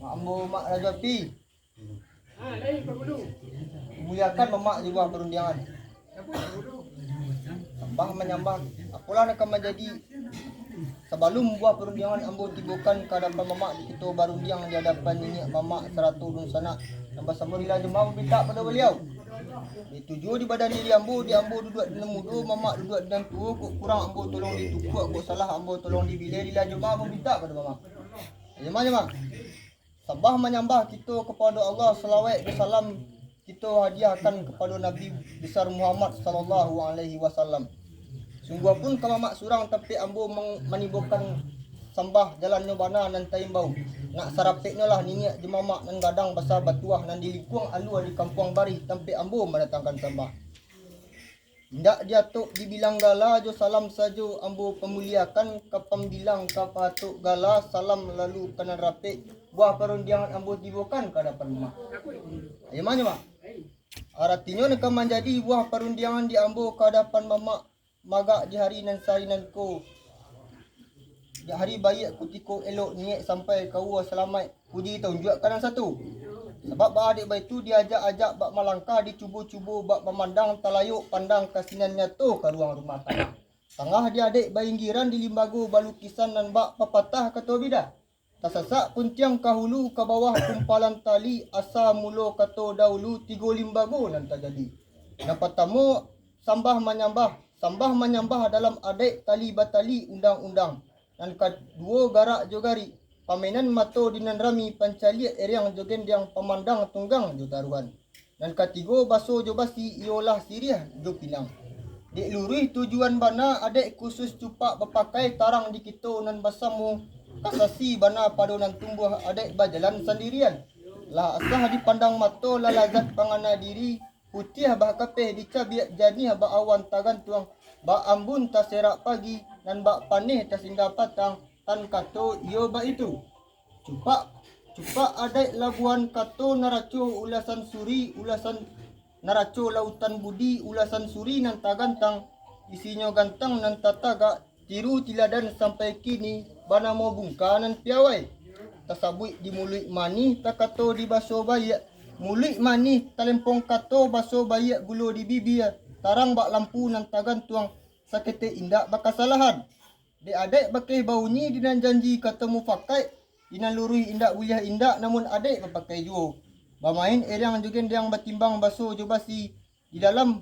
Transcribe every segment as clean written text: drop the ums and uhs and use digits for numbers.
Mak ambo mak Raja Pi. Muliakan mamak di buah perundangan. Sembah menyembah. Akulah akan menjadi sebelum buah perundangan ambo tibukan ke hadapan mamak di ketua barundiang di hadapan nyiak mamak 100 dun sana. Nambah samurilah jemaah minta pada beliau. Dituju di badan diri ambo, di ambo duduk di mudu, mamak duduk di tua, kok kurang ambo tolong ditukuk, kok salah ambo tolong dibilai, di jemaah ambo minta pada mamak. Jemaah. Sabah menyembah kita kepada Allah, selawat dan salam kita hadiahkan kepada Nabi besar Muhammad sallallahu alaihi wasallam. Sungguh pun kalau mak surang tapi ambo menimbulkan sembah jalan nyobana nan taimbau. Nak sarapeknya lah ninyak di mamak nan gadang basah batuah nan dilikuang alua di kampung bari tapi ambo mendatangkan sembah. Ndak diatuk dibilang gala jo salam sajo ambo pemuliakan kapam bilang kapatuk gala salam lalu kanan rapik buah perundangan ambo dibukan ke hadapan rumah. Ayo mana mak? Artinya nak menjadi buah perundangan di ambo ke hadapan mamak magak di hari nan sarinan ko. Di hari bayi kutiko elok niat sampai kau selamat puji tunjuk kanan satu. Sebab bah adik bayi tu diajak-ajak bak melangkah dicubu-cubu bak memandang talayuk pandang kasinannya tu ke ruang rumah tangga. Tengah dia adik bayinggiran di limbago balukisan dan bak pepatah kata bidah. Tasasak puntiang kahulu ke bawah kumpalan tali asa mulo kato dahulu tigo limbago nan terjadi. Dapat tamu sambah menyambah dalam adik tali batali undang-undang. Dan kedua garak jogari pamenan mato dinan rami pancaliat eriang jogen yang pemandang tunggang jo taruhan. Dan ketiga baso jo basi ialah siriah jo pinang. Dek lurih tujuan bana adik khusus cupak berpakai tarang di kita nan basamu kasasi bana padonan tumbuh adik berjalan sendirian. Lah asah dipandang mato lalazat pangana diri putih bah kapeh dicabiak janih bah awan tagan tuang bah ambun taserak pagi dan bah panih tasinggah patang tan kato iyo bah itu. Cupak adai labuan kato naraco ulasan suri ulasan naraco lautan budi ulasan suri nan tagantang isinya gantang nan tataga tiru tiladan sampai kini bana mau bungkanan piawai tasabui di mulut mani takato di baso bayak mulut mani talempong kato baso bayak gulo di bibir tarang bak lampu nan tagantuang sakete indak bakasalahan de adek bakai bauni dinan janji katemu fakai dinan lurui indak wilah indak namun adek berpakai juo bamain eriang juga yang batimbang baso jo basi di dalam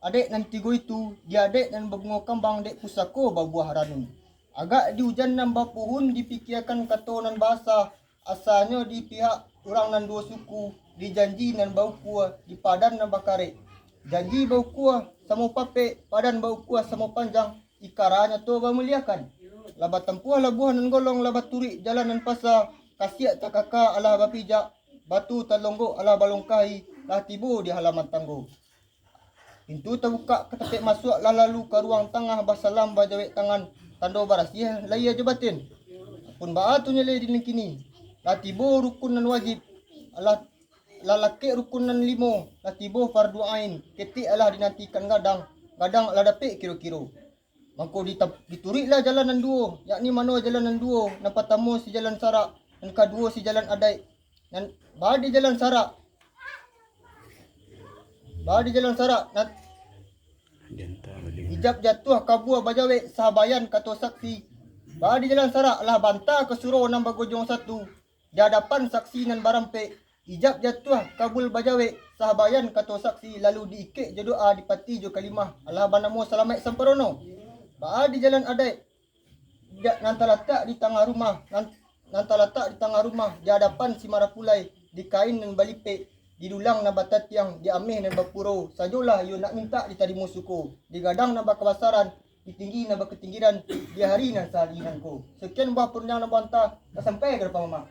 adek nan tigo itu dia adek dan berbunga kambang dek pusako babuah ranun agak di hujan nan bapuhun dipikirkan katonan bahasa asalnya di pihak orang nan dua suku dijanji nan bau kuah di padan nan bakare janji bau kuah sama pape padan bau kuah sama panjang ikaranya tu bamuliakan labat tempuh labuhan nan golong labat turi jalanan pasar kasiak takaka ala bapijak batu talonggo ala balongkai lah tibu di halaman tanggo. Pintu terbuka ketepek masuk lalu ke ruang tengah basalam bajawek tangan tando barasiah laya jebatin. Pun baatu nyele di kini. Lah tibu rukunan wajib. Allah lalaki rukunan limo. Lah tibu fardu ain. Ketik Allah dinantikan gadang lah dapik kira-kira. Mangko dituriklah jalanan dua. Yakni mana jalanan dua. Yang pertama si jalan sarak. Dan kedua si jalan adai. Dan badi jalan sarak. Ijab jatuh kabua bajawek sahabayan kata saksi. Badi jalan sarak lah bantah kesuruh nambah gojong satu. Di hadapan saksi nan barampe. Ijab jatuh kabul bajawek sahabayan kata saksi. Lalu diikik je doa dipati jo kalimah. Allah banamu selamat semperono. Badi jalan adai. Nanti letak di tengah rumah. Di hadapan si marapulai. Di kain dan balipek. Di dulang na batat yang diamih na bapuro. Sajulah yun nak minta ditarimu suku. Di gadang na bakabasaran. Di tinggi na baketinggiran. Di hari na salinan ko. Sekian buah pernyataan na bantah. Sampai ke depan mama.